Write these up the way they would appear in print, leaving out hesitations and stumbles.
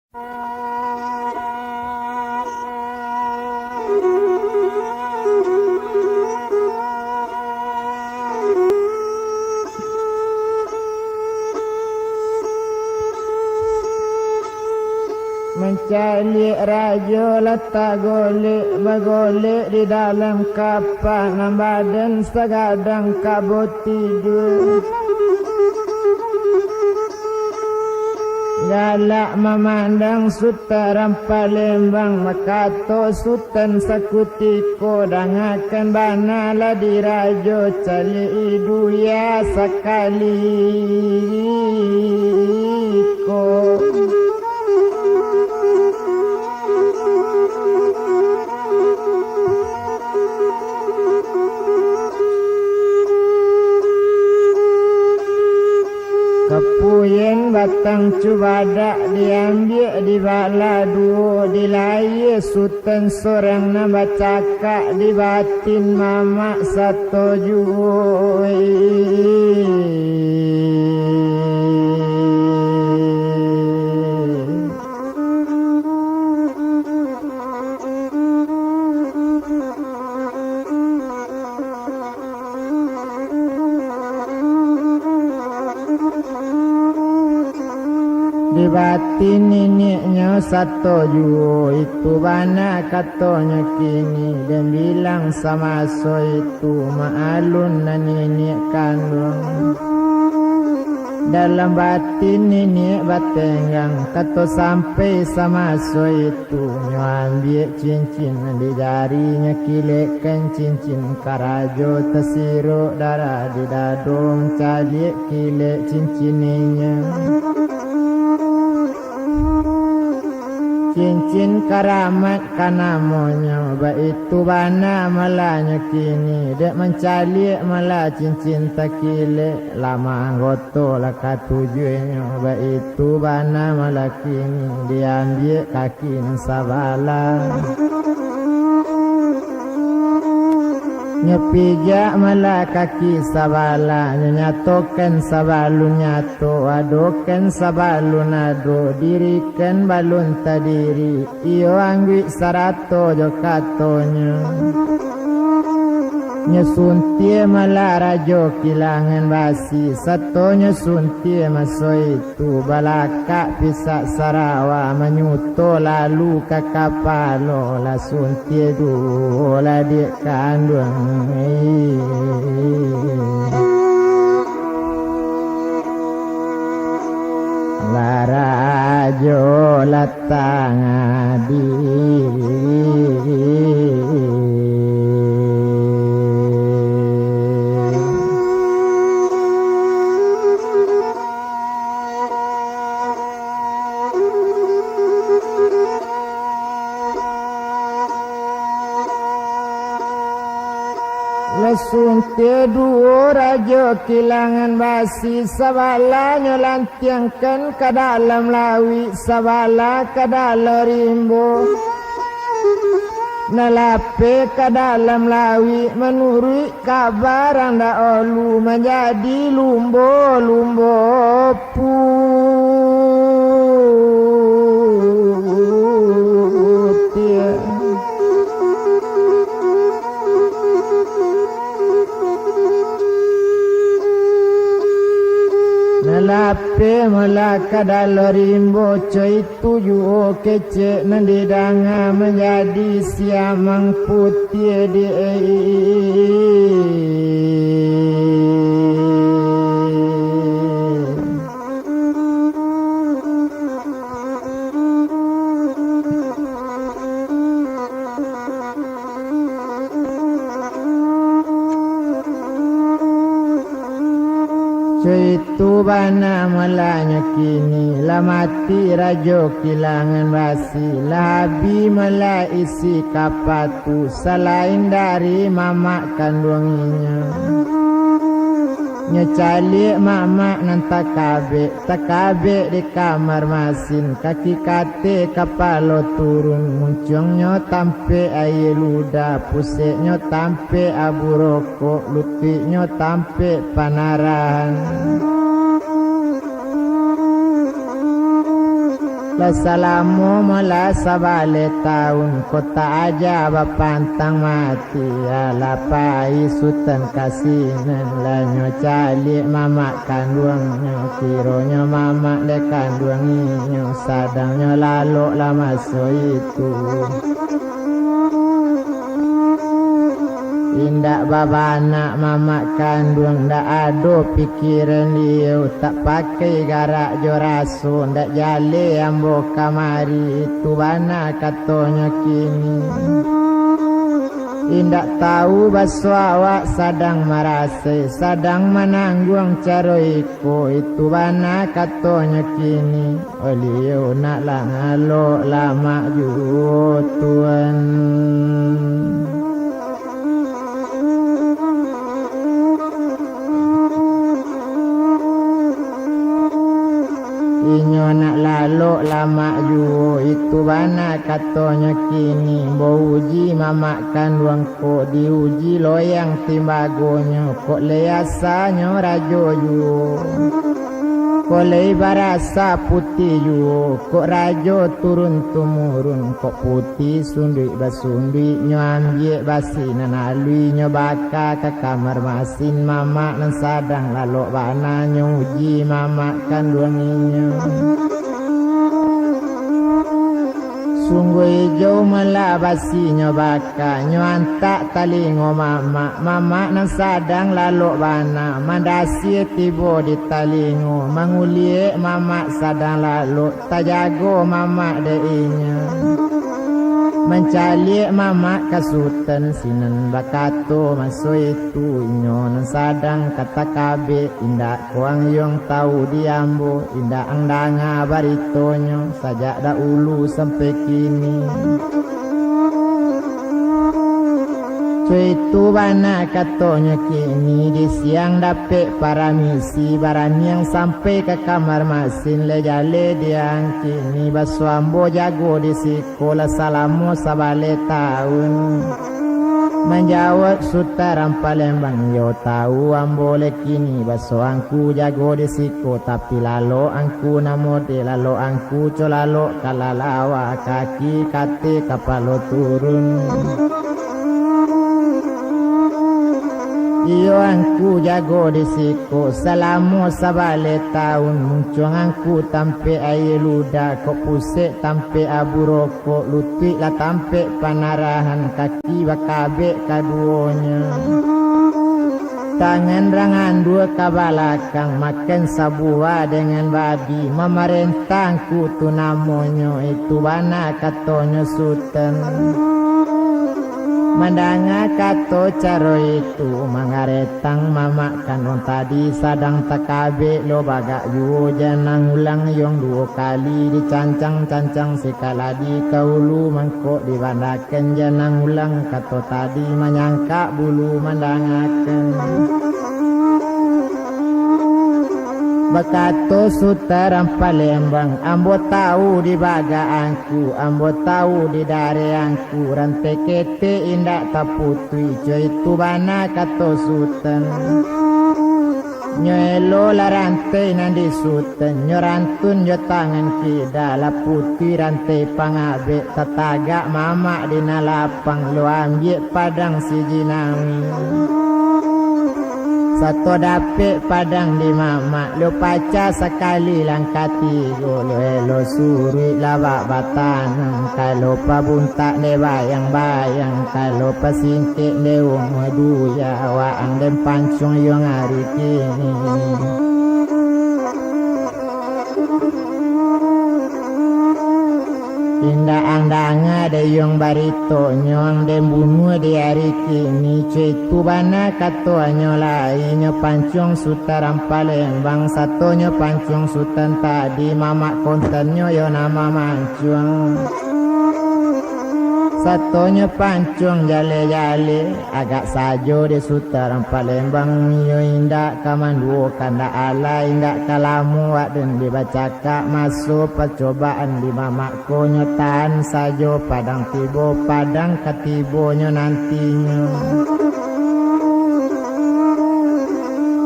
Mencari raja letak golek bergolek di dalam kapal, badan segadang kabut tidur. Galak memandang sutaran Palembang, makato sultan sakutiko dangakan banala di raja cali iduya sekali ko. Kepuyen batang cubadak diambil di bala dua dilai sultan sorang nama cakak di batin mamak satu juoi. Di batin neneknya satu juo itu bana katanya kini, dan bilang sama so itu maalun na nenek kandung. Dalam batin nenek batenggang kato sampai sama so itu nyo ambil cincin di jarinya, kilekkan cincin karajo tersiruk darah di dadung calik kilek cincinnya. Cincin karamat kanamonya baitu bana malanya kini dek mencalik malah cincin takile lama goto lah katujunya baitu bana malah kini diambil kaki sabala. Nyepijak malah kaki sabala, nyatokan sabalu nyato, adokan sabalu nado, dirikan balun tadiri, iyo anggi sarato jokatonya. Nyesuntie malah rajo kilangan basi, satu nyesuntie maso itu balaka pisak sarawa menyuto lalu ke kapalo la suntie du la dik kandung. La rajo latang adi. Lesunte dua raja kilangan basi, sabala nyolantiangkan ke dalam lawi, sabala ke dalam rimbo. Nalape ke dalam lawi, menurut kabar anda olu menjadi lumbo-lumbo putih. Nalape melaka dalam rimbo coy tujuh kecek nendidanga menjadi siamang putih di itu bana malanya kini lah mati rajo kilangan basi, lah habi mala isi kapatu selain dari mamak kandungnya. Nyecalik mamak nan takabe di kamar masin, kaki kate kapalo turun, muncungnya tampe air luda, puseknya tampe abu rokok, lutihnya tampe panaran. La salamu mula sabale tahun kota aja bapantang mati ala pai sultan kasinan lanyo calik mama kandungnya kironyo mama de kandungnya sadangnya lalu lama so itu indak babana mama kandung ndak ado pikiran liu tak pakai garak joraso ndak jale ambo kamari itu bana katonya kini indak tahu baso awak sadang marase sadang menanggung caroiko itu bana katonya kini olio nak langalo lama ju tuan inyo nak lalu lama ju itu bana katonya kini bo uji mama kandung ko diuji loyang timbagonya kok leasanyo rajo ju kok lei barasa putih ju kok rajo turun tumurun kok putih sundui basundui nyo ambie basi nanalui nyo baka ke kamar masin mama nan sadang lalu bana nyo uji mama kandung inyo sungguh hijau melabasi nyo baka nyo antak talingo mama mama nan sadang lalu bana mandasi tibo di talingo mangulie mama sadang lalu tajago mama de inya mencalik mama kasutan sinan bakato maso itu inyo nan sadang kata kabe indak kuang yong tahu diambo indak angdanga baritonyo sajak da ulu sampai kini itu bana katonya kini di siang dapet para misi barang yang sampai ke kamar masin lejale diang kini baso ambo jago di sekolah salamu sabale tahun menjawab sutaran Palembang yo tahu ambo le kini baso angku jago di siko tapi lalu angku namo de lalu angku colalo kalalawa kaki kate kapalo turun iyo angku jago di siko salamu sabale tahun muncung angku tampe air luda kok pusek tampe abu rokok lutik lah tampe panarahan kaki bakabe kaduonya tangan rangan dua kabalakang makan sabua dengan babi memerintahku tu namonyo itu bana katonyo sultan mandanga kato caro itu mangaretang mama kanon tadi sadang takabe lo bagak yu janang ulang yong 2 kali dicancang-cancang sekala di kaulu mangkok dibandakan janang ulang kato tadi menyangka bulu mandangakan bakato sutaran Palembang ambo tahu di bagaanku ambo tahu di dareangku rantai kete indak taputui coy itu bana kato sultan nyoelo la rantai nandi sultan nyorantun yo tangan kida la putih rantai pangabe tataga mama di nalapang lo ambil padang si jinawi satu dapet padang di mama lo paca sekali langkati lo suri lawak batanang kalau pabuntak ne bayang-bayang kalau pasingkit ne wong duya waang den pancung yang hari kini indah andanga de yang barito nyong den bunuh di hari kini cuitu bana kato nyolai nyo pancung sutaran Palembang satunya pancung sultan tadi mama kontennya yo nama mancung satunya pancung jale-jale agak sajo di sutaran Palembang yo indak kamandu kanda ala indak kalamu wak dan dibacaka masuk percobaan di mama konyotan sajo padang tibo padang ketibonya nantinya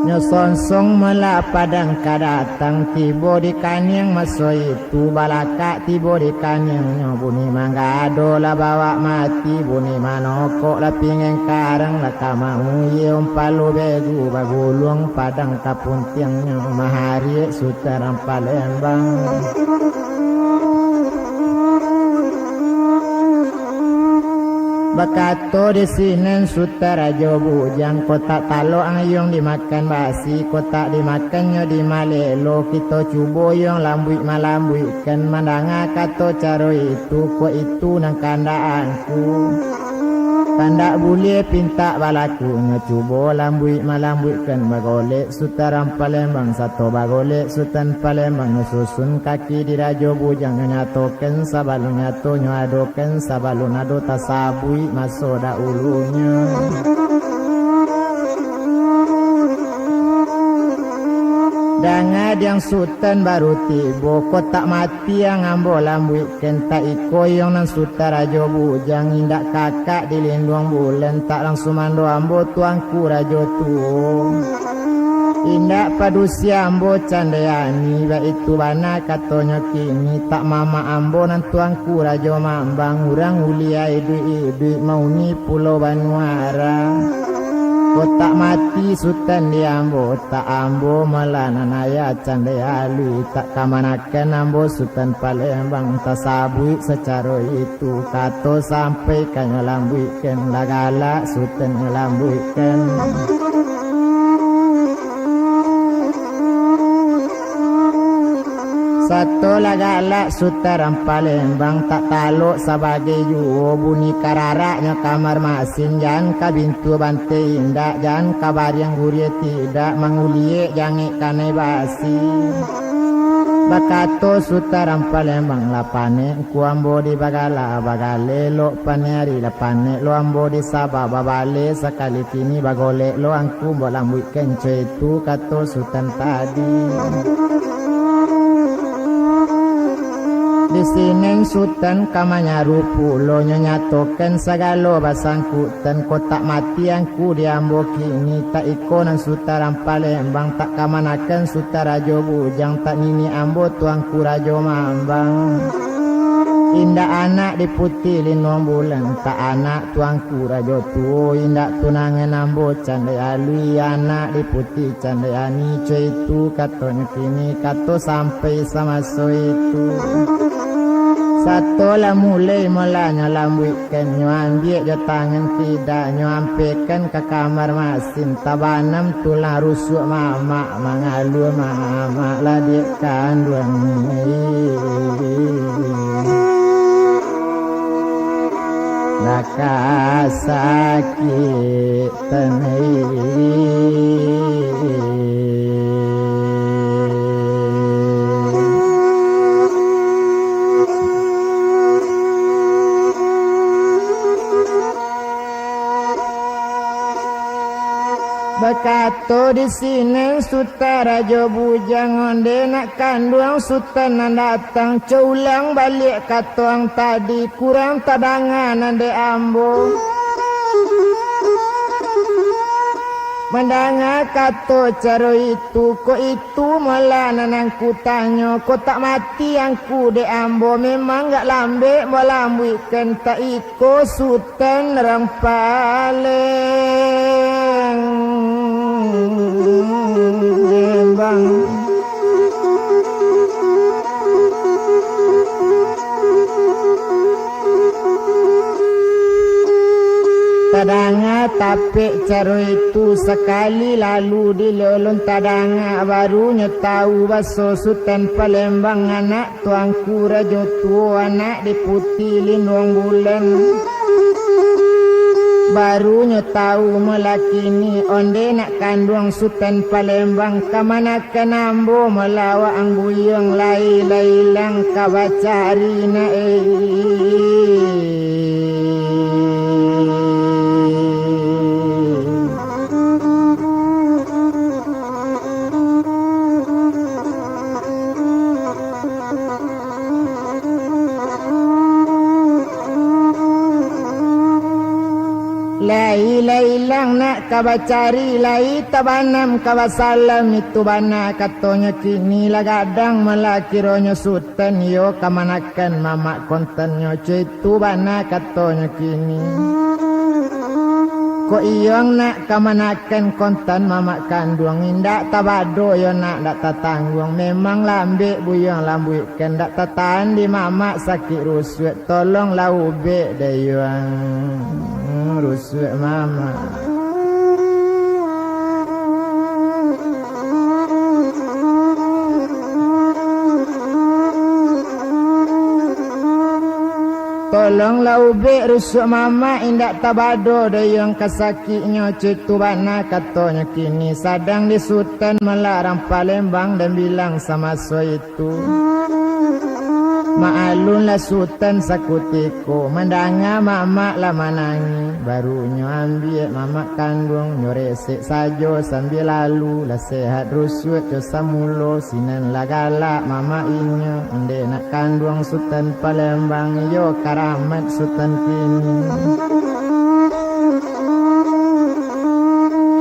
Nyo sonsong mela padang kadatang tibo di kanyang maso itu balaka tibo di kanyang nyo bunyi manggado la bawa mati bunyi manoko la pingeng karang la kamau yeom palu begu bagulung padang kapuntiang nyo mahari sutaram Palembang. Bakato di sinen Sutarajo bujang kota talo ayong dimakan basi kota dimakannya di malelo kita cubo yang lambui malambui kan mandanga kato caro itu ko itu nang kandaanku kandak bule pinta balaku ngecubo lambui malambui kan bagole Sutaram Palembang satu bagole Sutan Palembang susun kaki di rajo bujang nyatoken sabalu nyato nyadoken sabalu nado tasabui masoda ulunya Dangad yang Sultan baru tibo kotak mati yang ambo lambui kenta iko yang nan Sutarajo bujang indak kakak dilindung bulan tak langsung mando ambo tuangku rajo tuo indak padusia ambo candayani ba itu bana katonya kini tak mama ambo nan tuangku rajo mambang urang ulia idu mauni pulau Banuara kotak mati Sultan di ambo tak ambo melananaya candayalu tak kamanakan ambo Sultan Palembang tasabui secara itu kato sampai kan ngelambuikan lagala Sultan ngelambuikan satu lagala Sutaram Palembang tak taluk sebagai juo bunyi kararaknya kamar masin jangan kabintu bante indak jangan kabar yang gurie tidak mangulie jangan kane basi bakato Sutaram Palembang lapane ku ambo di bagala bagale lo paneri lapane lo ambo di Sabah babale sekali kini bagole lo angku bolambui kence itu kato Sultan tadi di sini Sultan kamanya rupu lo nyatoken sagalo basangkutan kotak mati yang ku diambo kini tak ikonan Sutaram Palembang tak kamanakan Sutarajo bujang tak nini ambo tuangku rajo mambang indak anak diputi linong bulan tak anak tuangku rajo tuo indak tunangan ambo candai alui anak diputi candai ani itu katonya kini kato sampai sama so itu satu lah mulai mulanya lambuikan nyo ambil je tangan tidak nyo ampekan ke kamar masin tabanam tulang rusuk mama mangalu mama lah dia kandung laka sakit tenai bakato di sini Sutarajo bujang onde nak kandung Sultan datang culang balik katuang tadi kurang tadangan ande ambo mendanga kato caro itu ko itu malah nanangku tanyo ko tak mati yang ku de ambo memang gak lambe melambuikan tak iko Sultan orang Palembang tadanga tapi caro itu sekali lalu dilolong tadanga barunya tahu baso Sultan Palembang anak tuangku rajo tua anak diputi lindung bulan barunya tahu melakini onde nak kandung Sultan Palembang kamanakan ambo melawa ang buyang lai-lailang kabacari na Lai ilang nak kabacari lai tabanam kawasalam itu bana katonya kini lagadang malakironyo sultan yo kamanakan mama kontenyo itu bana katonya kini ko iyong nak kamanakan konten mama kandung indak tabado yo nak dak tatanggung memang lambe buyong lambuik kan dak tatan di mama sakit rusuk tolong laube dayuang rusuk mama tolonglah ube rusuk mama indak tabado dayang kasakitnya citu bana katonya kini sadang di sultan melarang Palembang dan bilang sama so itu maalunlah sultan sakutiku mendanga mama lah manangi barunya ambil mama kandung nyoresik sajo sambil lalu lah sehat rusuk cosa mulo sinan lah galak mama inya ende nak kandung sultan Palembang yo karamat sultan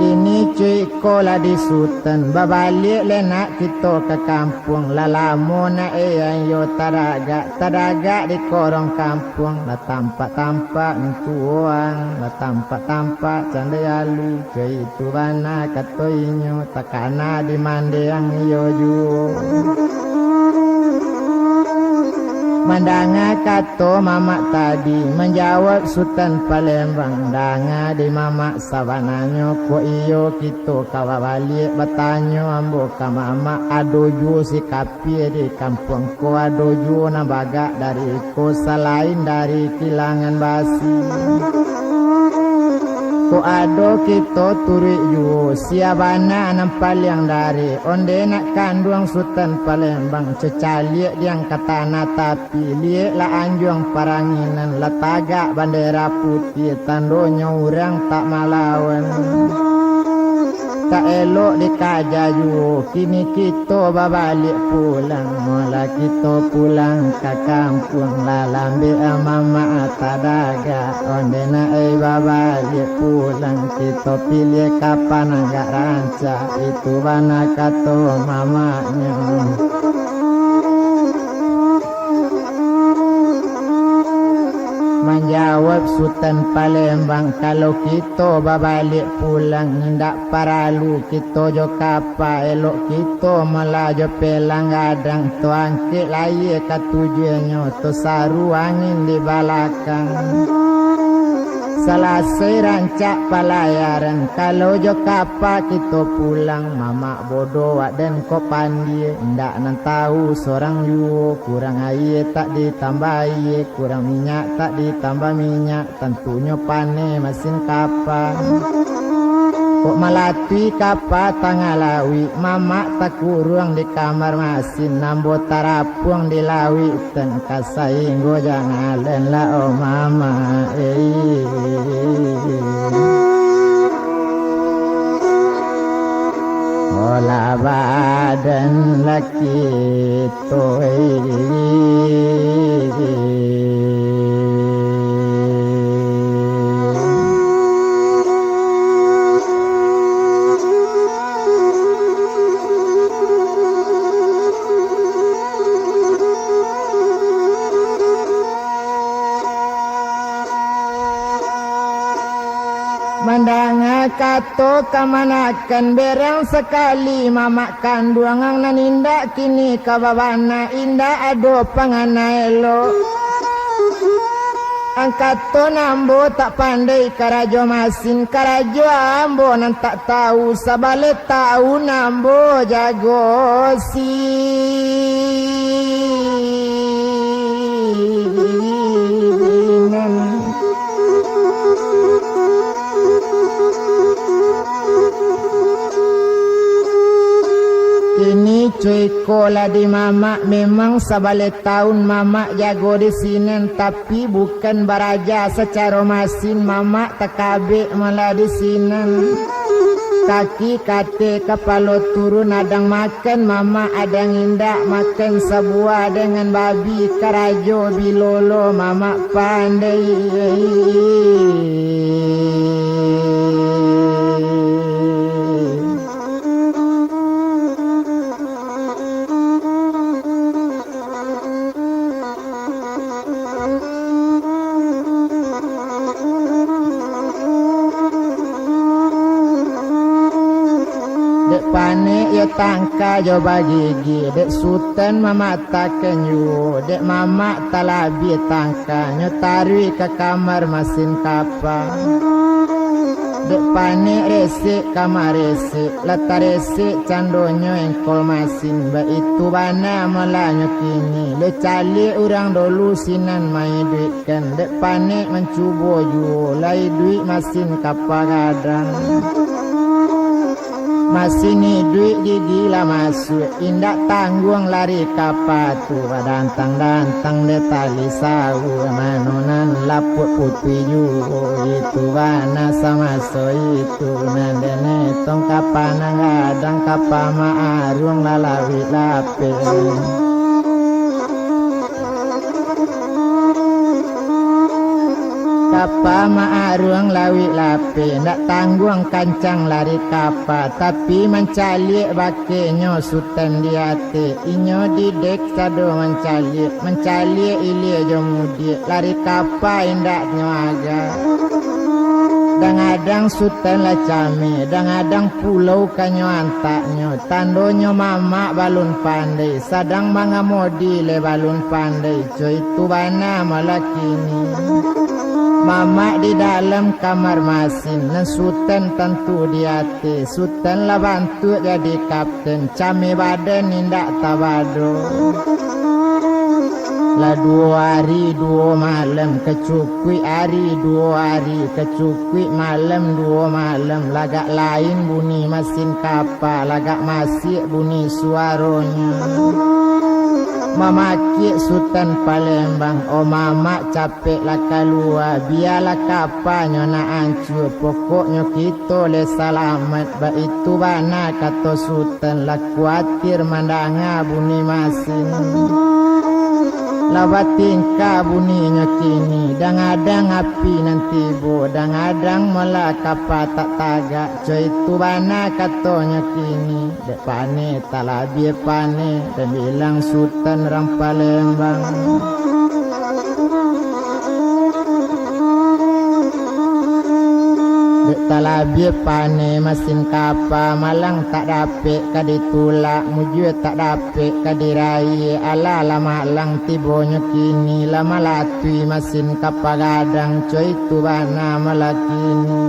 kini cuy kola di sultan babalik le nak kita ke kampung lalamo na yo tadaga di korong kampung la tampak tuang la tampak candayalu cuy itu bana katoinyo takana di mandeang yo ju Mandanga kato mama tadi menjawab sultan Palembang danga di mama sabananyo ko iyo kito kawabalik batanyo ambo ka mama adoju si kapi di kampung ko adoju na baga dari ko selain dari kilangan basi ko ado kito turi ju siabana nampal yang dari onde nak kandung sultan Palembang cecaliek yang katana tapi liek la anjuang paranginan la tagak bandera putih tandonya orang tak malawan tak elok dikajaju kini kita babalik pulang mula kita pulang ke kampung lalambi mama tadaga onde na babalik pulang kita pilih kapan agak ranca itu bana kato mamanya menjawab sultan Palembang kalau kita babalik pulang ndak paralu kita jo kapa elok kita melajo pelang gadang tuang ke laye katujuannya to saru angin di balakang selesai rancak pelayaran kalau jo kapa kita pulang mama bodoh wak dan ko pandi ndak nan tahu seorang yu kurang air tak ditambah air kurang minyak tak ditambah minyak tentunya pane mesin kapa kok malatui kapa tangalawi mama tak kurang di kamar masin nambo tarapuang di lawi ten kasainggo jangan lah oh mama olah badan laki toy Mandanga kato kamanakan berang sekali mama kandung ang naninda kini kababana inda ado pangana elo ang kato nambo tak pandai karajo masin karajo ambo nan tak tahu sabale tahu nambo jago si Kini cuy kola di mama memang sabale tahun mama jago di sini tapi bukan baraja secara masin mama takabe malah di sini kaki kate kepala turun adang makan mama adang indak makan sebuah dengan babi karajo bilolo mama pandai. Pane ya tangka jo bagigi dek sultan mama taken yu dek mama talabi tangka nyo tarui ke kamar masin kapa dek pane resik kamar resik lata resik candonyo engkol masin ba itu bana melanyo kini le cali orang dulu sinan mai duit kan dek pane mencubo yu lai duit masin kapa kadang masih ni duit gigi lah masuk indak tanggung lari kapatu dantang-dantang de tali sawu manonan laput putih juga itu wana sama so itu nandene tong kapana ngadang kapama arung lalawi lape kapa ma'aruang lawi lape ndak tanggung kancang lari kapa tapi mencalik bakenyo sultan di hati inyo didek sado mencalik ilie jomudi lari kapa indaknyo aga Dangadang sultan lah cami, dangadang pulau kanyo antaknyo, tandonyo mama balun pandai, sadang mangamodi le balun pandai, coy itu bana malakini. Mama di dalam kamar masin, dan sultan tentu di hati, sultan lah bantu jadi kapten, cami badan indak tabado. Lah 2 hari 2 malam kecukui hari 2 hari kecukui malam 2 malam lagak lain bunyi mesin kapal lagak masih bunyi suaranya mamaki sultan Palembang oh mama capek lah keluar biarlah kapalnya nak hancur pokoknya kita le selamat ba itu bana kata sultan lah kuatir mandanga bunyi mesin lawatin ka bunyinya kini dangadang api nanti bo dangadang mala kapa tak tagak coy itu bana katanya kini dek pane talabi pane dan bilang sultan orang Palembang dek talabi pane mesin kapa malang tak dapet kaditulak mujur tak dapet kadirai ala lama lang tibonyo kini lama latui mesin kapa gadang coy itu bana malakini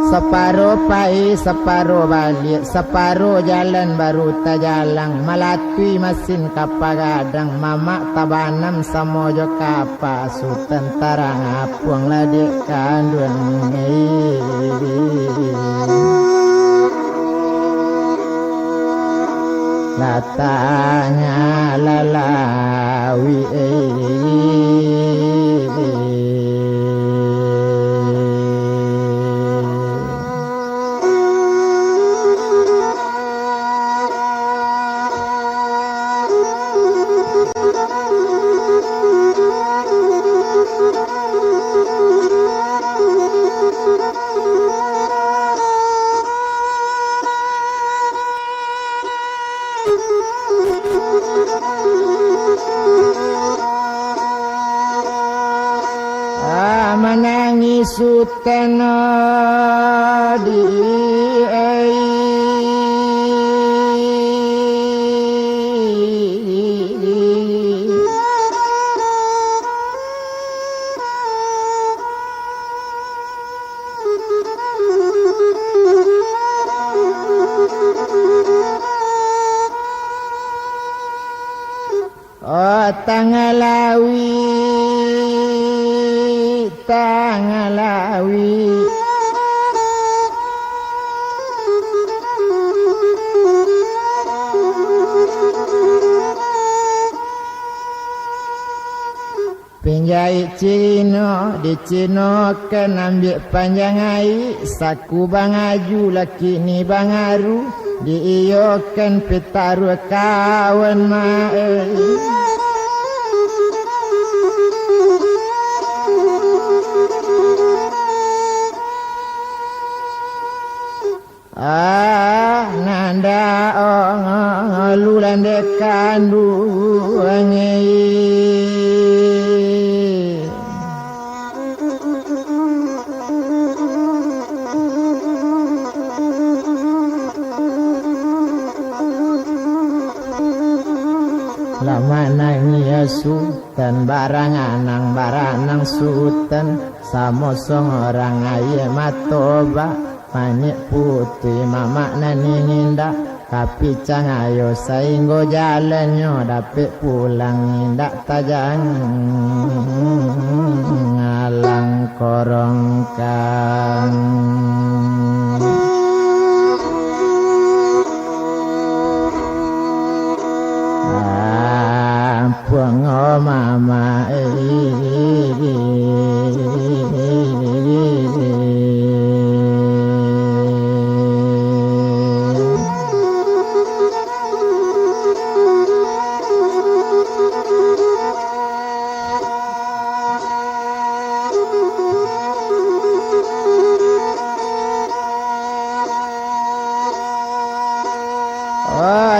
separo pai separo balik separo jalan baru tak jalan malatui mesin kapa gadang mama tabanam samojo kapa sultan tarang apuang ladek kanduan latanya lalawi menangis sultan di oh tangalawi tangalawi Pinjai Cino di Cino kan ambil panjang ai saku bangaju laki ni bangaru di iyo kan pitaru kawan mae nanda lulan dekandu angei lama nangis sultan baranang sultan samosong orang aye matoba Panik putih mama nani ninda tapi cangayo sainggo jalannya dapet pulang ninda tajang ngalang korongkan Puang mama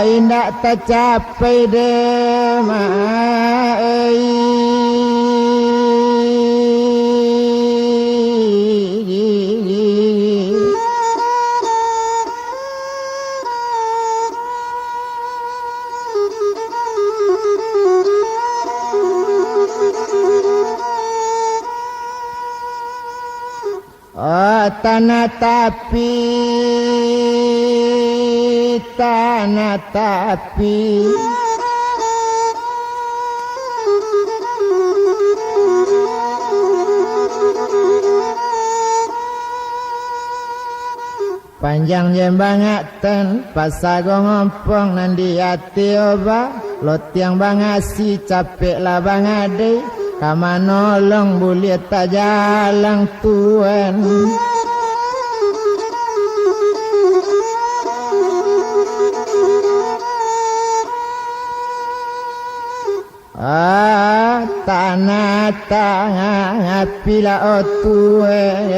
indah tercapai demai tanah tapi panjang jembangatan pasagong ompong nandi ati oba lotiang bangasi capek lah bangade kamanolong buliet tak jalang tuan tanah tangan pila otuenei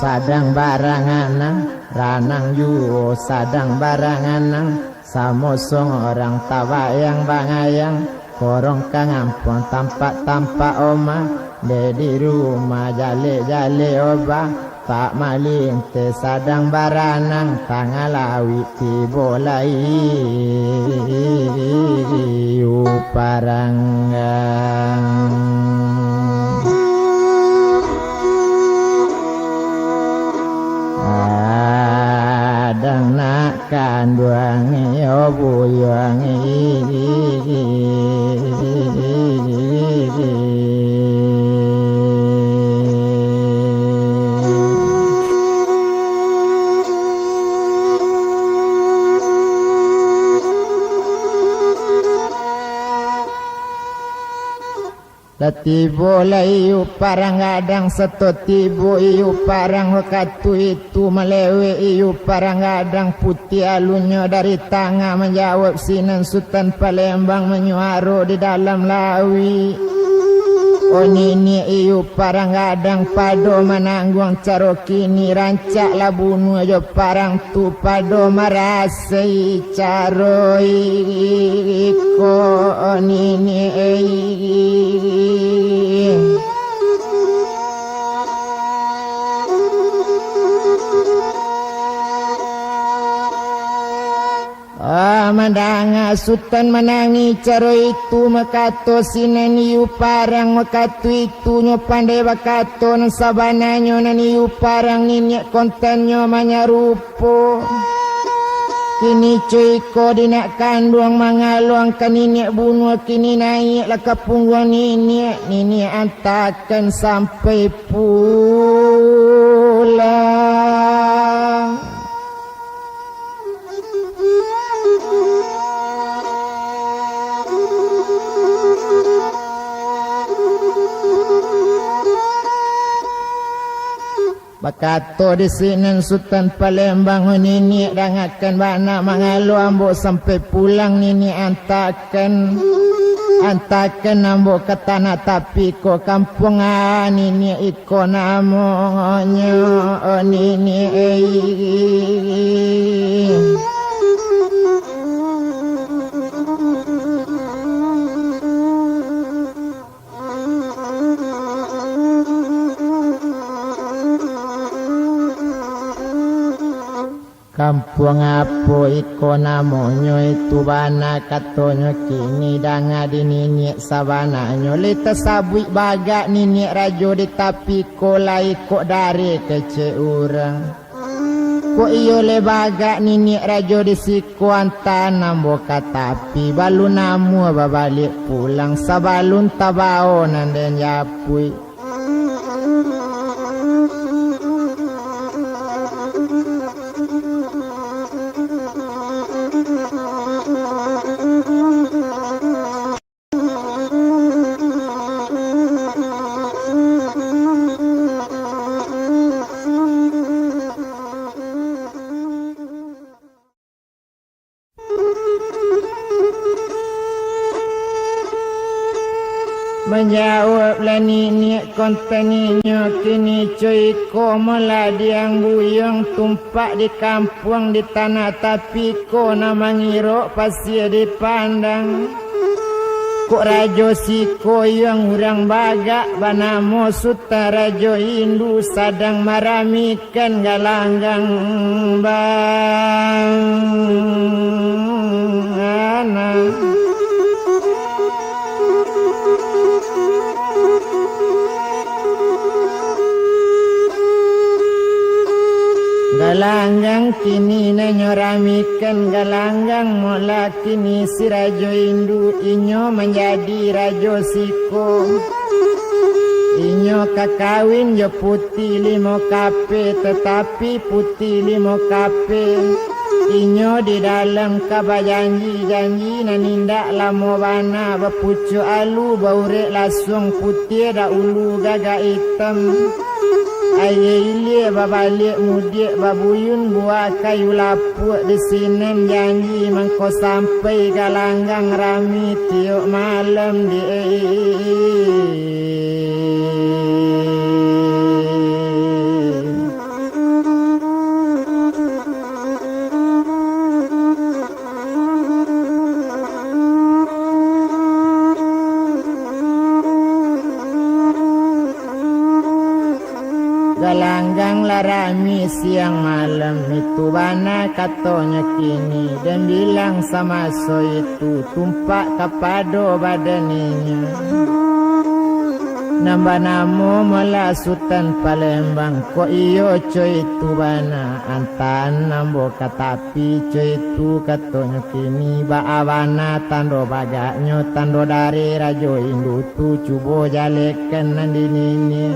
sadang baranganang ranang yuo sadang baranganang samosong orang tawayang bangayang korong kang ampun tampak oma di rumah jale oba tak malinte sadang baranang tangalawi tibolai uparanggang adang nak kanduangi obuyangi Tibo layu parang gadang seto tibo iu parang wakatu itu melewe iu parang gadang putih alunya dari tangga menjawab sinan Sultan Palembang menyuaro di dalam lawi oh nini iu parang gadang pado menanggung carokini rancak labunu aja parang tu pado marasai caroi ko nini mandanga Sultan menangi caro itu makato sinaniu parang makato itu nyo pandai bakato sabananyo naniu parang ninyak kontenyo manyarupo Kini cuy ko di nak kandung mangaluang kaninik bunuh kini naik lah ke punggung nini antakan sampai pulang. Bakato di sini Sultan Palembang nini dangakan bana mangalu ambok sampai pulang nini antakan ambok ke tanah tapi ko kampung nini iko namanya nini kampung apa iko namonyo itu bana katonyo kini danga dinini sabananyo lita sabui bagak nini rajo di tapi kolai kok dari kece urang ko iyo le bagak nini rajo di siku antanam boka tapi balu namu babalik pulang sabalun tabao nanden yapui. Menjawablah nini konteninyo kini cuy ko meladiang buyong tumpak di kampung di tanah tapi ko nama ngiro pasti dipandang kok rajo si koyong urang bagak banamo suta rajo Hindu sadang maramikan galanggang bang anak. Galanggang kini nanyoramikan galanggang mola kini si rajo Hindu inyo menjadi rajo siko inyo kakawin jo putih limo kape tetapi putih limo kape inyo di dalam kabajanji-janji nanindak lamo bana bapucu alu baurek lasung putih da ulu gaga hitam. Aye ilie babalik mudik babuyun buah kayu lapuk di sini janji mengko sampai galanggang rami tiuk malam di galanggang larami siang malam itu bana katonya kini dan bilang sama so itu tumpak kapado badaninya nambah namo mula Sultan Palembang ko iyo coy itu bana antan nambo katapi coy itu katonya kini baabana tando bagaknya tando dari rajo Hindu tu cubo jalekan nandini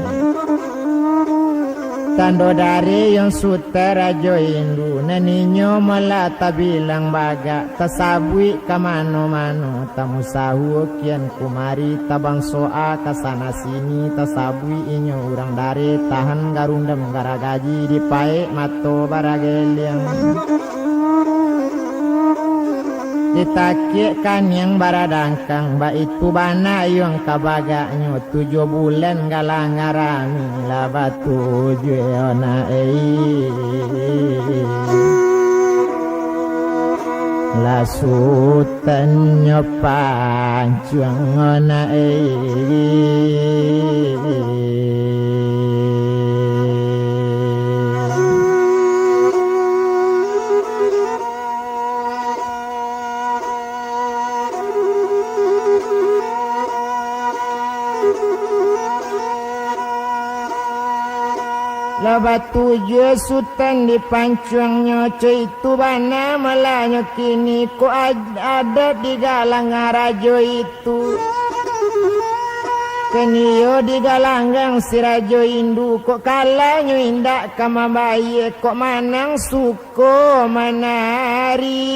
tando dari yang suta rajo Hindu naninyo melata bilang baga tasabui kamano-mano tamu sahu kian kumari tabang soa kasana sini tasabui inyo urang dari tahan garundam garagaji dipae mato barageliang ditakikkan yang baradangkang ba itu bana yang kabagaknya 7 bulan galang ngarami laba 7 ona la Sultan nyopancuang ona Lebat tujuh sultan di pancuangnya itu bana malahnya kini ko ada di galang rajo itu. Keniyo di galanggang si rajo indu kok kalanya indak kama bayi kok manang suko manari.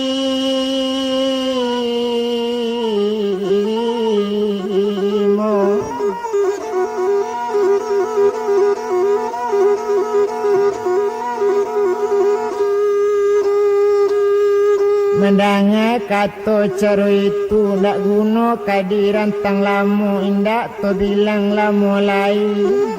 Mendanga kato caro itu ndak guna kadiran tang lamu indak to bilang lamu lain.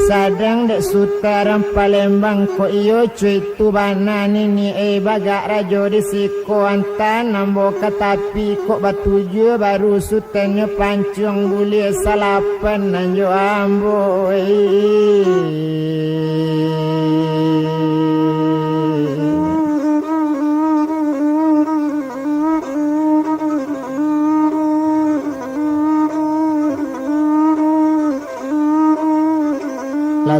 Sadang dek sutaran Palembang ko iyo cuy tu bana nini bagak rajo di siko antan nambo katapi kok batuju baru sutennya pancung buli salapan nanjo ambo.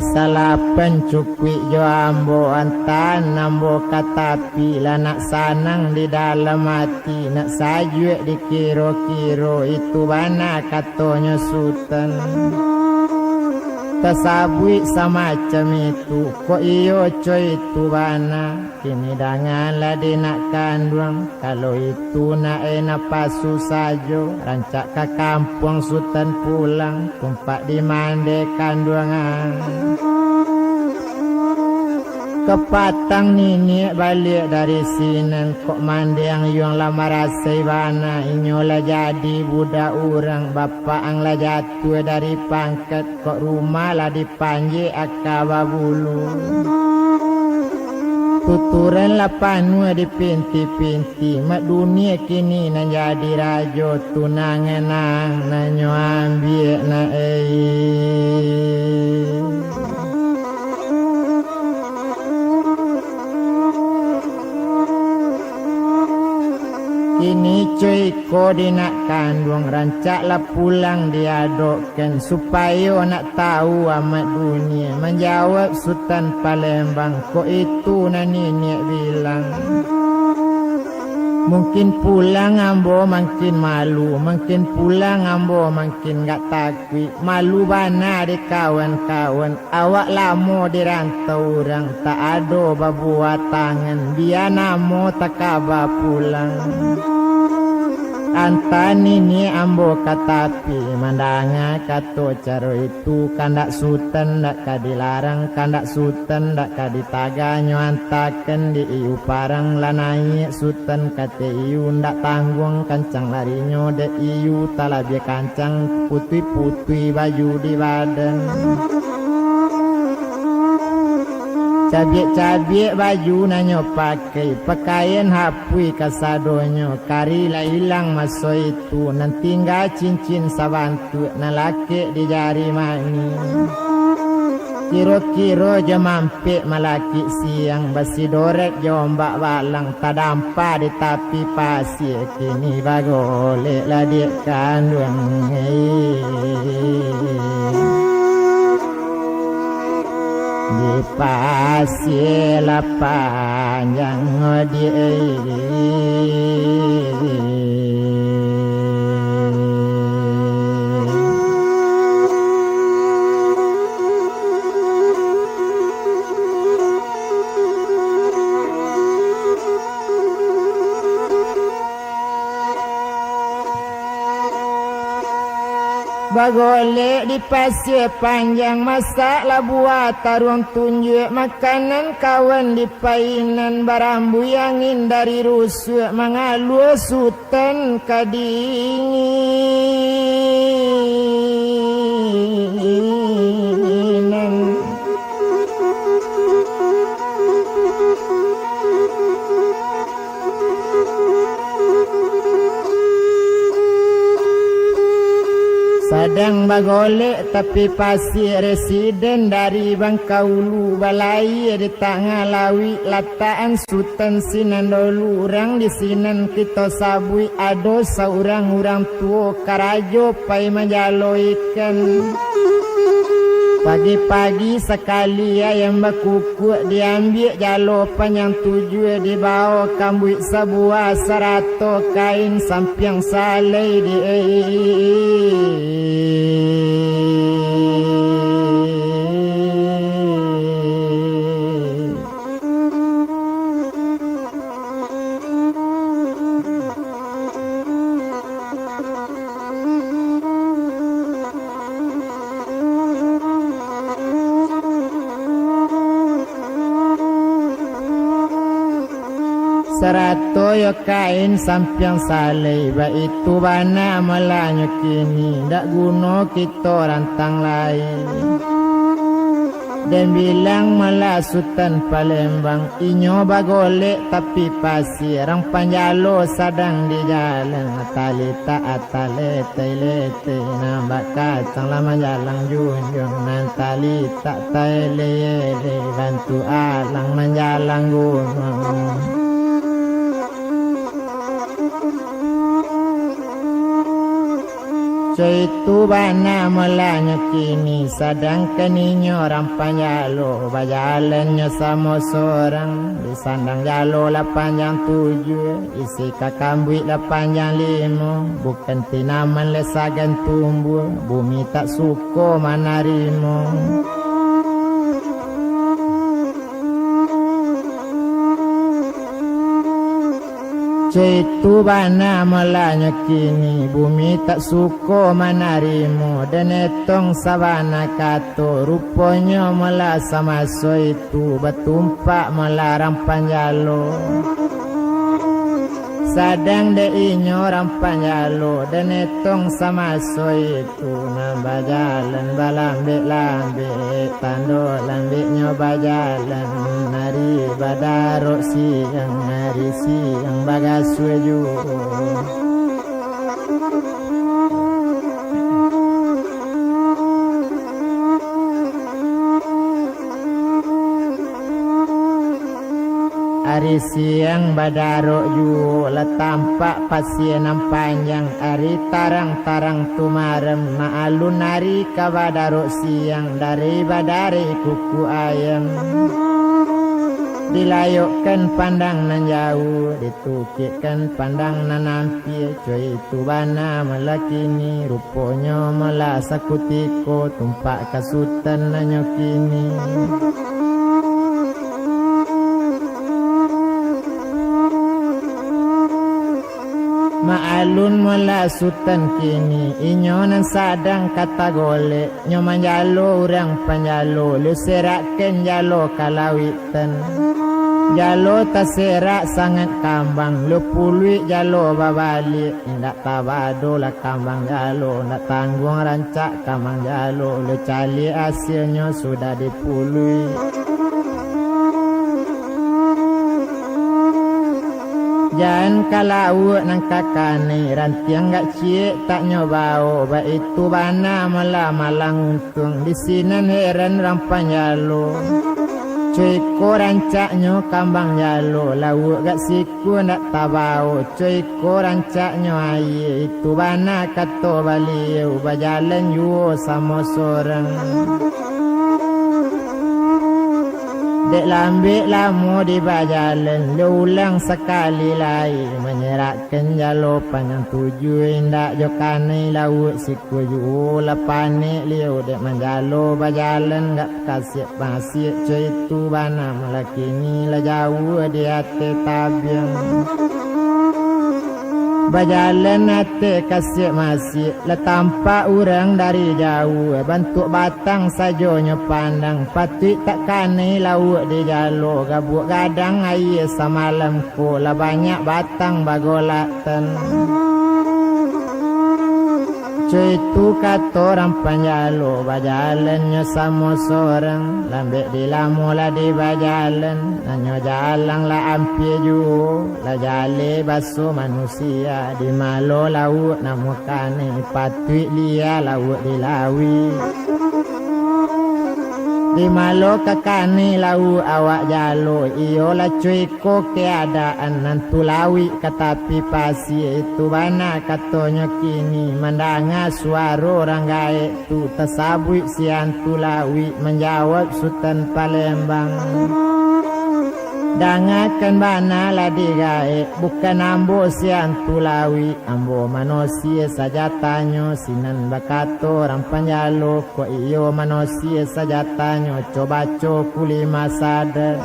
Salapan cukwi jo ambo antan nambo katapi lah nak sanang di dalam hati nak sajue di kiro-kiro itu bana katonya sultan tasabui semacam itu kok iyo coy itu bana kini danganlah di nak kandung kalau itu nak pasu sajo rancak ke kampung sultan pulang tumpak di mande kandungan kepatang nini balik dari sini kok mandi yang lama rasai bana inyolah jadi budak orang bapak ang lah jatuh dari pangkat kok rumah lah dipanji akaba bulu tuturan lah panu di pinti-pinti mak dunia kini na jadi rajo tunangan nang nanyo ambil na Kini cuy ko di nak kandung rancaklah pulang diadokkan supaya nak tahu amat dunia menjawab Sultan Palembang kok itu nani bilang mungkin pulang ambo makin malu mungkin pulang ambo makin gak takwi malu bana di kawan-kawan awak lamo di rantau orang tak ada babuat tangan dia namo tak kabar pulang antan ini ambo katapi mandanga kato caro itu kandak sultan ndak kadilarang kandak sultan ndak kaditaganyo antaken di iu parang lanai sultan kate iu ndak tanggung kancang larinyo de iu talabia kancang putih-putih baju di badan cabiak-cabiak baju nanyo pakai pakaian hapui kasadonyo kari lah hilang maso itu nanti tinggal cincin sabantu na laki di jari mani kiro-kiro je mampik malaki siang basi dorek jombak balang tadampa di tapi pasir kini bagolek lah dia kandung di pasir lah panjang dia bagolek di pasir panjang masak lah buat tarung tunjuk makanan kawan di painan barambu angin dari rusuk mengalu sultan kadinginan Sadang bagolek tapi pasir residen dari Bangkaulu balai di tengah lawi lataan sultan sinan dulu orang di sinan kita sabui ado seorang orang tua karajo pai menjalo ikan Pagi-pagi sekali ayam berkukuk diambil jalur panjang 7 dibawa kambut sebuah 100 kain sampiang salai di Serato yo kain sampiang salai itu bana melanyo kini dak guna kita rantang lain. Dan bilang malah Sultan Palembang inyo bagolek tapi pasir rang panjalo sadang di jalan atalita atalete lete nambak kacang lama jalan junjung nantalita taile bantu alang menjalang gunung. Itu bana melanya kini sedangkan inyo orang panjalo bajalannya sama seorang di sandang jalo lah panjang 7 isi kakambui lah panjang 5 bukan tinaman lesagan tumbuh bumi tak suko mana rimo. Itu bana melanya kini bumi tak suko manarimu dan etong sabana kato rupanya mela sama so itu bertumpak melarang panjalo sadang de inyo orang panjalo dan etong sama so itu nambah jalan balambek lambek tando lambek nyoba jalan nari badarok siang hari siang bagaswe juga. Hari siang badarok ju la tampak pasien panjang hari tarang-tarang tumarem maalun hari ka badarok siang dari badari kuku ayam dilayukkan pandang nan jauh ditukikkan pandang nan nampi cuy itu bana melakini rupanya mela sakutiko tumpak kasutan nanyo kini. Maalun mula sultan kini inyo nan sadang kata golek nyo manjalo urang panjalo lu serakkan jalo kalawitan jalo taserak sangat kambang lu pului jalo babalik indak tabado lah kambang jalo ndak tanggung rancak kambang jalo lu cali hasilnya sudah dipului. Jangan kalau nang kakane rantiang gak cie tak nyobao ba itu bana malah malang untung di sini heran rampan jalo cuy ko rancaknya kambang jalo lauk gak siku ndak tabao cuy ko rancaknya aye itu bana kato baliu bajalan yuo sama sorang. Dek lambik lamu di bajalan ulang sekali lagi menyerahkan jalo panjang 7 indak jokane laut siku ju lapane liu dek menjalo bajalan gak kasih pasir cuy itu bana melakini la jauh di hati tabiang bajalan ate kasih masih la tampak orang dari jauh bentuk batang sajonyo pandang patut tak kane laut di jalo gabuk gadang air semalam ko la banyak batang bagolatan cuy itu kata orang panjalo bajalannya sama seorang lambek di lamu lah di bajalan nanyo jalang lah ampie ju lah jale baso manusia di malo laut namukane patut lia laut di lawi Di malo kakani lau awak jalo iyo la cuy ko keadaan nantu lawi katapi pasi itu bana katonyo kini mandanga suaro ranggae tu tasabui siantu lawi menjawab Sultan Palembang. Dangakan bana la digae bukan ambo siantu lawi ambo manusia saja tanyo sinan bakato rampanjalo ko iyo manusia saja tanyo coba kuli masada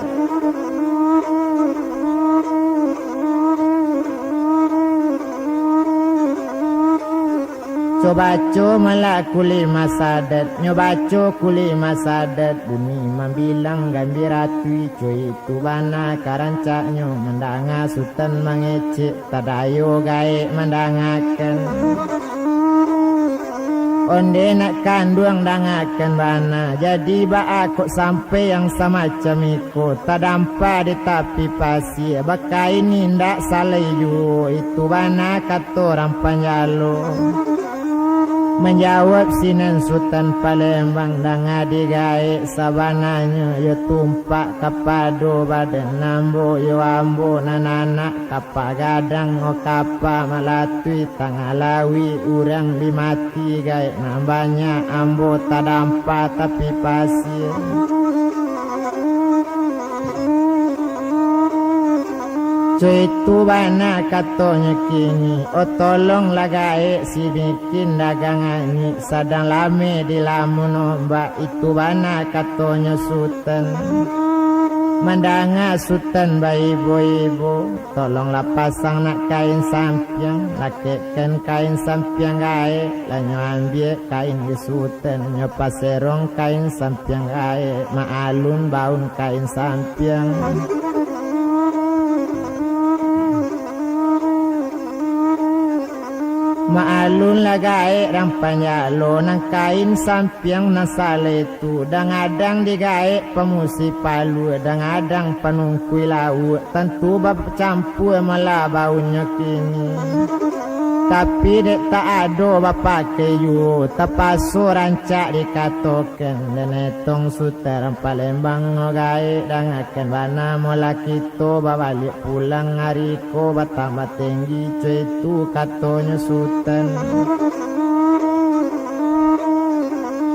coba malakuli masadat nyobaco kuli masadat bumi membilang gambiratui cuy itu bana karancaknyo mendanga Sultan mangecek tadayo gae mendangakan onde nak kanduang dangakan bana jadi ba aku sampai yang semacam iko tadampa di tapi pasi baka ini ndak saleju itu bana kato rampanjalo menjawab sinan Sultan Palembang danga digae sabananya yo tumpak kapado badan nambo yo ambo nanana kapa gadang o kapa malatui tangalawi urang dimati gae nambanya ambo tadampa tapi pasir cuy tu bana katonyo kini o tolong lagae si bikin dagangani sadang lame di lamun mbak itu bana katonyo Sultan mandanga Sultan ibu-ibu tolonglah pasang nak kain sampiang lakekan kain sampiang gae lanyo ambil kain di Sultan nyo paserong kain sampiang gae maalun baun kain sampiang maalun lagae rampanya lo nang kain sampiang nasale tu dangadang digae pemusi palu dangadang panungkui lau tentu bab campur malah baunya kini tapi dek tak ado bapak keyu tapaso rancak dikatokan denetong Sultan Palembang ngogae dangakan bana mola kito babalik pulang hari ko batama tinggi cuy tu katonyo Sultan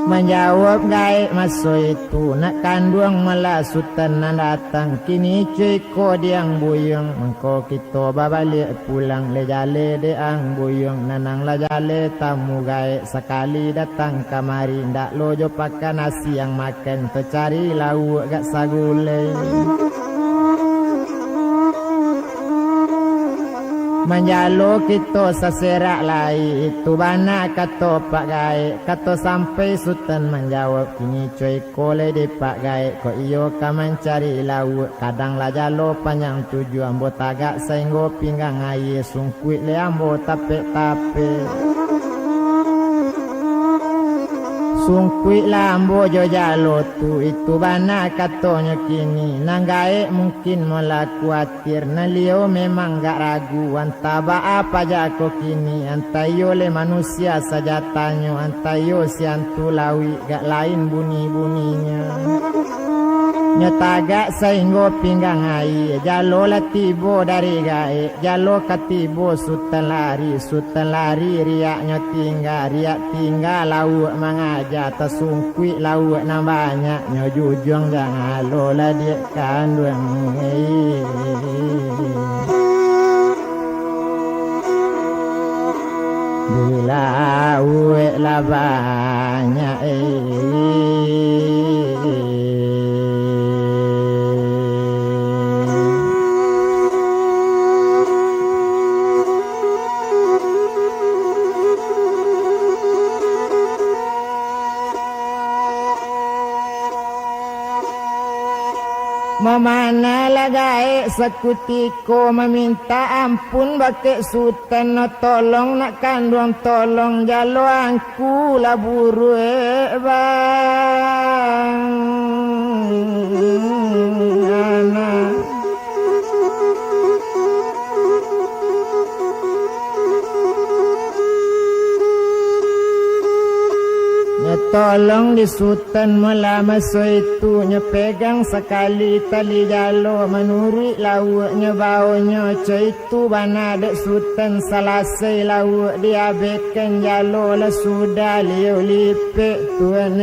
menjawab gae maso itu nak kanduang malah Sultan nak datang kini cuy ko diang buyung mengko kita babalik pulang le jale deang buyung nanang la jale tamu gae sekali datang kamari ndak lojo pakai nasi yang makan tercari lauk gak sagulai menjalo kita saserak lai itu bana kato pak gae kato sampai Sultan menjawab kini cuy kole de pak gae ko iyo kaman cari lauk kadang la jalo panjang tuju ambo tagak sainggo pinggang air sungkuit le ambo tape sungkuit lambo jo jalo tu itu bana katonyo kini nanggae mungkin mola kuatir nalio memang gak ragu antaba apa jako kini antayo le manusia saja tanyo antayo siantu lawi gak lain bunyi-bunyinya nyetagak sainggo pinggang air jalo latibo dari gae jalo katibo Sultan lari riaknya tinggal lauk mangaja tasungkui lauk na banyak nyo jujung jangan lola dia kanduang bila uwe la banyak memana lagae sekutiko meminta ampun bake Sultan no tolong nak kanduang tolong jalo angku laburu bang anak tolong di Sultan mula masa itu pegang sekali tali jalo menuri lauknya baunya itu bana dek Sultan salasai lauk dia beken jalo lah sudah liu lipik tuan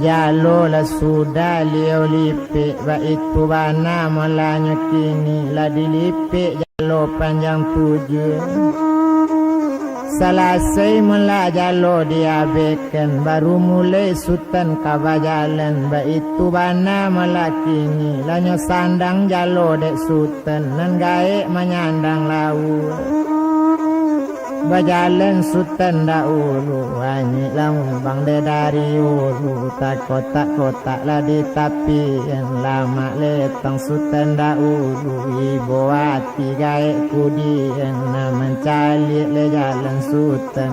jalo la sudah liu lipik ba itu bana mulanya kini la dilipik jalo panjang 7 salasai mula jalo diabaikan baru mulai Sultan kaba jalan ba itu bana mula kini lanyo sandang jalo dek Sultan nan gaek menyandang laut Bajalan Sultan dahulu Wanyik lambang de dari ulu Tak kotak-kotak lah di tapi Yang lama letang Sultan dahulu Ibu hati gaek kudi Yang nak mencalik le jalan Sultan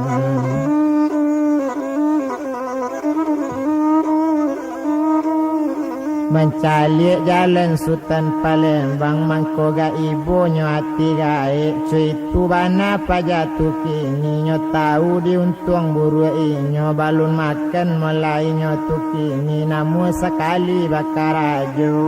Mencalik jalan Sultan Palembang Mangkoga ibunya hati gaek Cuy tu bana pajatu kini Nyo tahu diuntung buru inyo Balun makan mulai nyo tu kini Namun sekali bakar ajo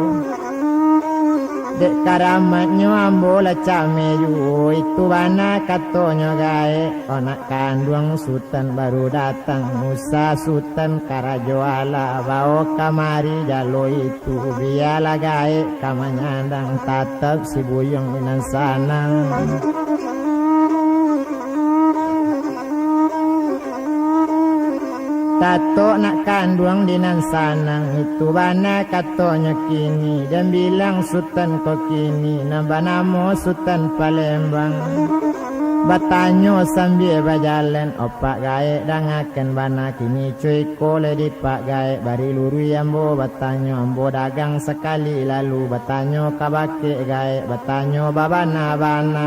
Dek karamatnyo ambola cameju Itu bana katonyo gaek Onak kandung Sultan baru datang Musa Sultan karajo ala Bawa kamari jalo itu Biarlah gaek kamanyandang Tatap si buyong inan sana Tato nak kandung dinan sanang Itu bana katonya kini Dan bilang Sultan kau kini Nambah namo Sultan Palembang Batanyo sambil berjalan Opak gaek dangakan bana kini Cuy kole di pak gaek Bari luru ambo batanyo Ambo dagang sekali lalu Batanyo kabake gaek Batanyo babana-bana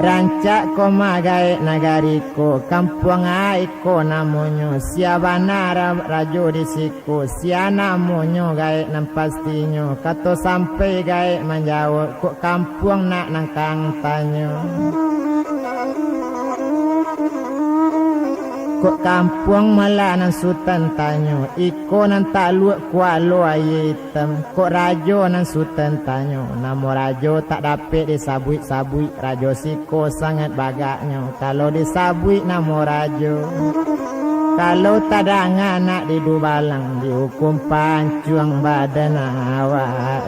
Rancak ko magae nagariko Kampung aiko namonyo Siabana rajo disiko Sia namonyo gae nan pastinyo Kato sampai gae menjawab Kok kampung nak nangkang tanyo Kok kampung malah nan Sultan tanyo Iko nan tak luak kualo aye hitam Kok rajo nan Sultan tanyo Namo rajo tak dapat disabui-sabui Rajo siko sangat bagaknya Kalau disabui namo rajo Kalau tak ada anak di Dubalang Dihukum pancuang badan awak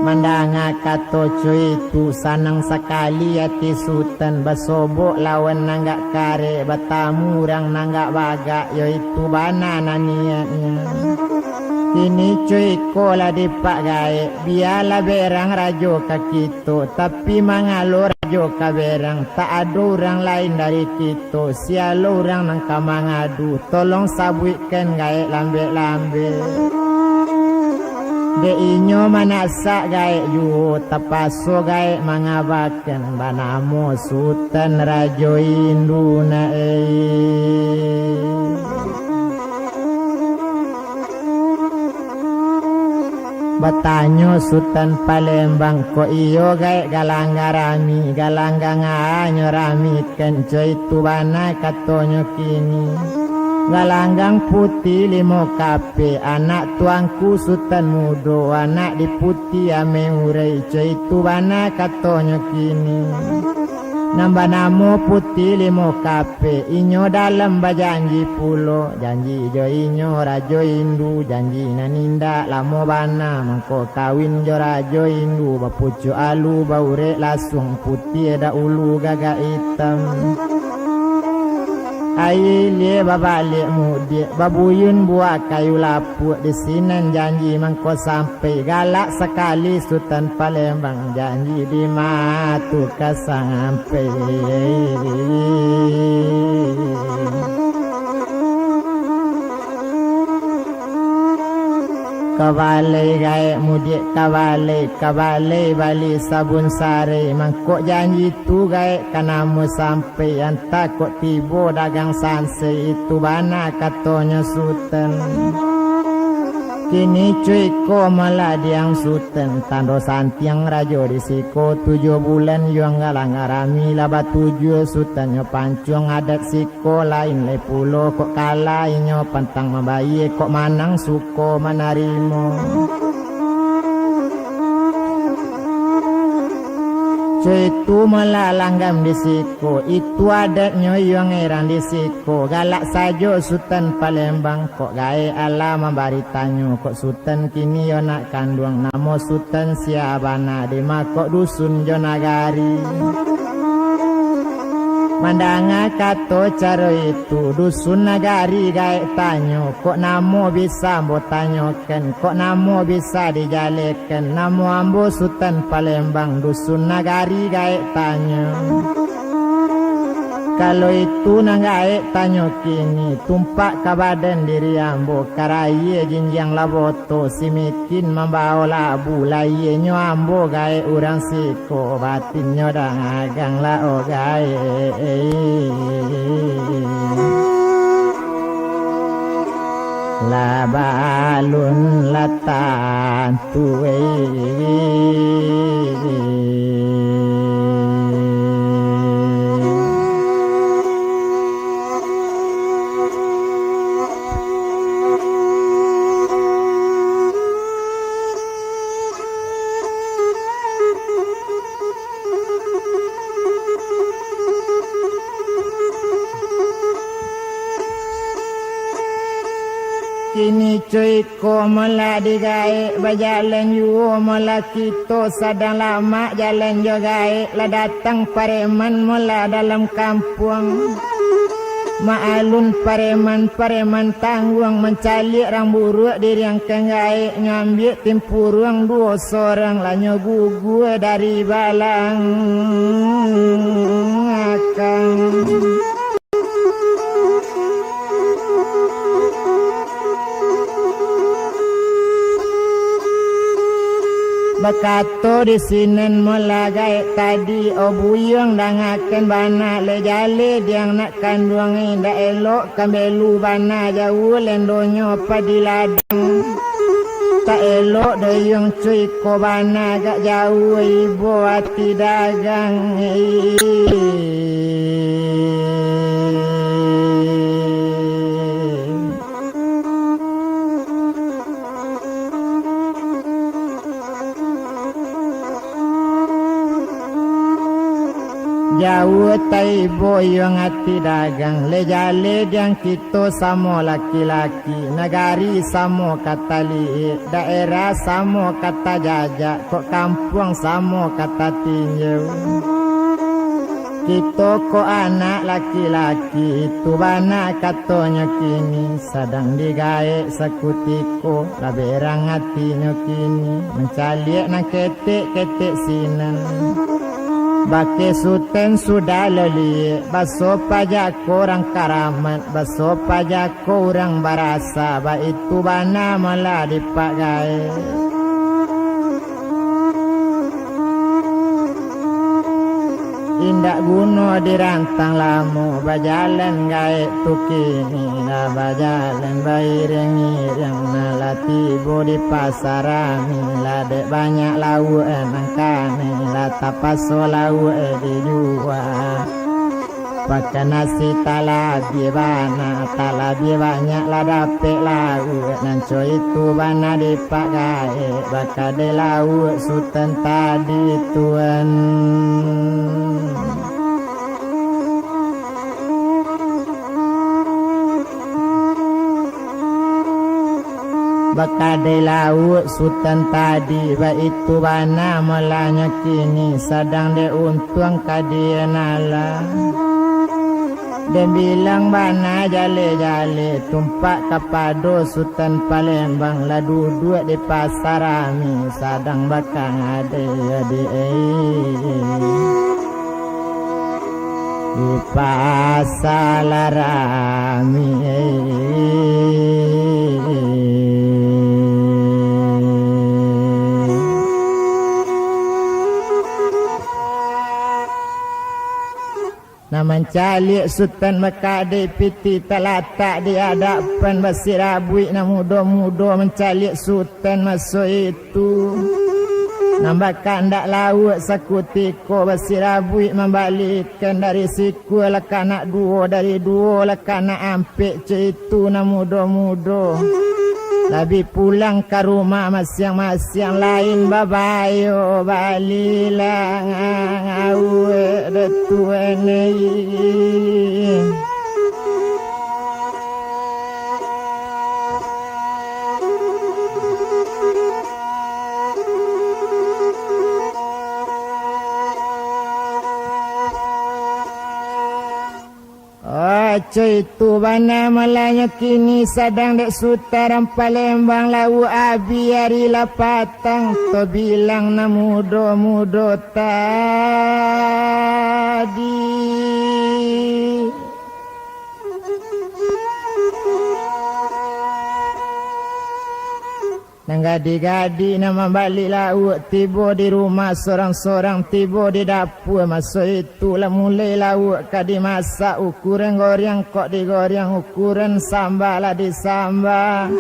Mandanga kato cuy tu sanang sekali hati Sultan Basobok lawan nanggak kare Batamu orang nanggak bagak Yaitu bana niatnya Kini cuy kola dipak gaek Biarlah berang rajo kakito Tapi mangalo rajo ka berang Tak ada orang lain dari kita Sialo orang nangka mangadu Tolong sabuikan gaek lambe-lambe De inyo manasak gaek yu Tapaso gaek mangabakan Banamo Sultan Rajo Induna Batanyo Sultan Palembang Ko iyo gaek galangga rami Galangga nganyo rami Kenco itu bana katonyo kini Galanggang putih limo kape Anak tuangku Sultan Mudo Anak di putih ame urai Itu bana katonyo kini Nambah namo putih limo kape Inyo dalam bajanji pulo Janji jo inyo rajo indu Janji naninda lamo bana Mangko kawin jo rajo indu Bapucu alu baure lasung Putih ada ulu gaga hitam Aile babalik mudik Babuyun buat kayu lapuk Di sinan janji mangko sampai Galak sekali Sultan Palembang Janji di matu sampai Kawalai gae mudik kawalai bali sabun sare mangkok janji tu gae kanamu sampai anta kok tibo dagang sanse itu bana katanya sultan. Kini cuy ko malah diang sultan tando santiang rajo disiko 7 bulan yang ngalang ngarami laba 7 sultan nyo pancung adat siko lain le pulo kok kalah nyo pantang mabayi kok manang suko manarimo. Cuy itu malah langgam di siko itu adatnya yang erang di siko galak sajo sultan Palembang kok gae ala membaritanya kok sultan kini yo nak kandung namo sultan siabana di makok dusun jonagari. Mandanga kato caro itu dusun nagari gae tanyo kok namo bisa ambo tanyoken kok namo bisa dijalekan namo ambo sultan Palembang dusun nagari gae tanyo. Kalau itu nanggae tanyo kini tumpak kabadan diri ambo karaye jinjang laboto si mikin membawa labu laye nyo ambo gae urang siko batin nyo dang agang la o gae. La balun latan tuwe. Kini cuy ko mula digae berjalan yu mula kita sadang lama jalan jo gae la datang pareman mula dalam kampung maalun pareman tangguang mencalik rang buruk diri yang kengai ngambil timpuruang 2 sorang lanyo gugu dari balang akang. Bakato di sinen melagai tadi obuyang dangaken bana le jale diang nak kandung inda elok kambelu bana jauh lendonyo padiladang tak elok doyong cuy ko bana gak jauh ibu hati dagang. Jauh tai boyong hati dagang le jale yang kita samo laki-laki negari samo kata li daerah samo kata jajak kok kampung samo kata tinjau. Kita kok anak laki-laki itu bana katanya kini sedang digae sekutiko laberang hatinya kini mencaliak nak ketek sinan. Bake sultan sudah leli baso pajak orang karamat baso pajak orang barasa ba itu bana malah dipakai. Indak guno dirantang lamu bajalan gae tukini na bajalan baireng-ireng nalati bodi pasarani la dek banyak lau enangkane la tapaso lau dijual pakai nasi talabi banyak la dapet lau nanco itu bana dipakai bakal de lau sultan tadi tuan. Bakade laut sultan tadi ba itu bana melanya kini sedang de untung kadianala dan bilang bana jale tumpak kapado sultan Palembang la duduk di pasar ami sedang bakang ada di pasar rami. mencalik Sultan Mekadi piti terletak di hadapan Basir Abui na muda-muda mencalik Sultan masuk itu. Nambakan dak laut sakutiko Basir Abui membalikkan dari siku lekanak dua dari dua lekanak ampik itu na muda-muda. Labi pulang ke rumah masing-masing lain babayo balilang ngawe detuene. Cuy itu bana malanya kini sedang dek sutaran Palembang lau abi hari lapatang to bilang na mudo-mudo tadi. Nang gadi-gadi nama balik laut tiba di rumah sorang-sorang tiba di dapur masa itulah mulai laut kadi masak ukuran goreng kok digoreng ukuran sambal lah disambal.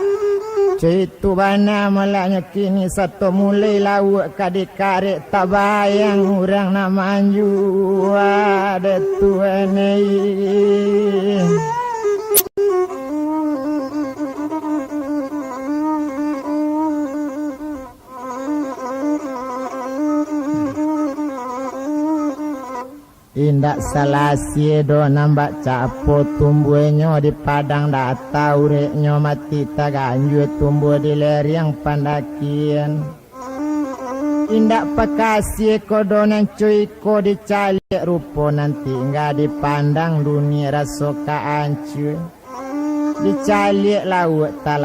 Itu bana malaknya kini satu mulai laut kadi karek tak bayang orang nama anju ada tuan ni. Indak salah siedo nambak capo tumbuhnya di padang dak tahu reknya mati tak ganjut tumbuh di lereng pandakian. Indak pakasih kodonan cuy ko dicalik rupo nanti enggak dipandang dunia rasa kaancu. Dicalik laut tak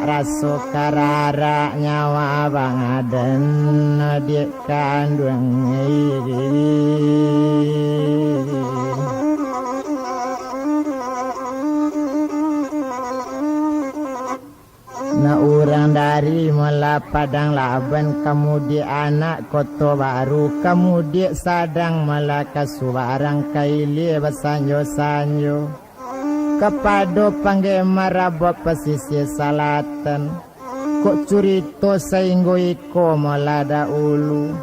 rasa karara nyawa abang aden adik kandung. Na orang dari mula padang laban kemudian anak koto baru kemudian sadang mula kasubarang kaili basanyo-sanyo. Kepada panggil marabot pesisir salatan kok curito sehingga iko melada ulu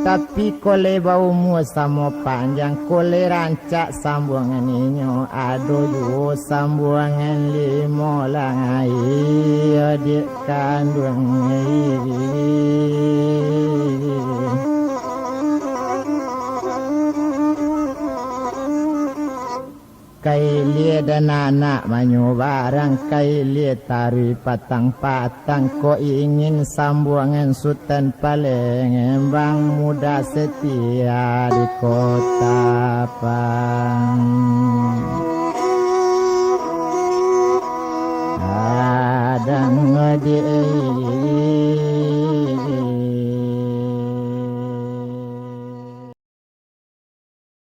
tapi kole baumu sama panjang kole rancak sambungan inyo ado yu sambungan limo langai adik kandung Kailie dan anak manyu barang kailie tari patang-patang ko ingin sambungan Sultan Palembang muda setia di kota Pang.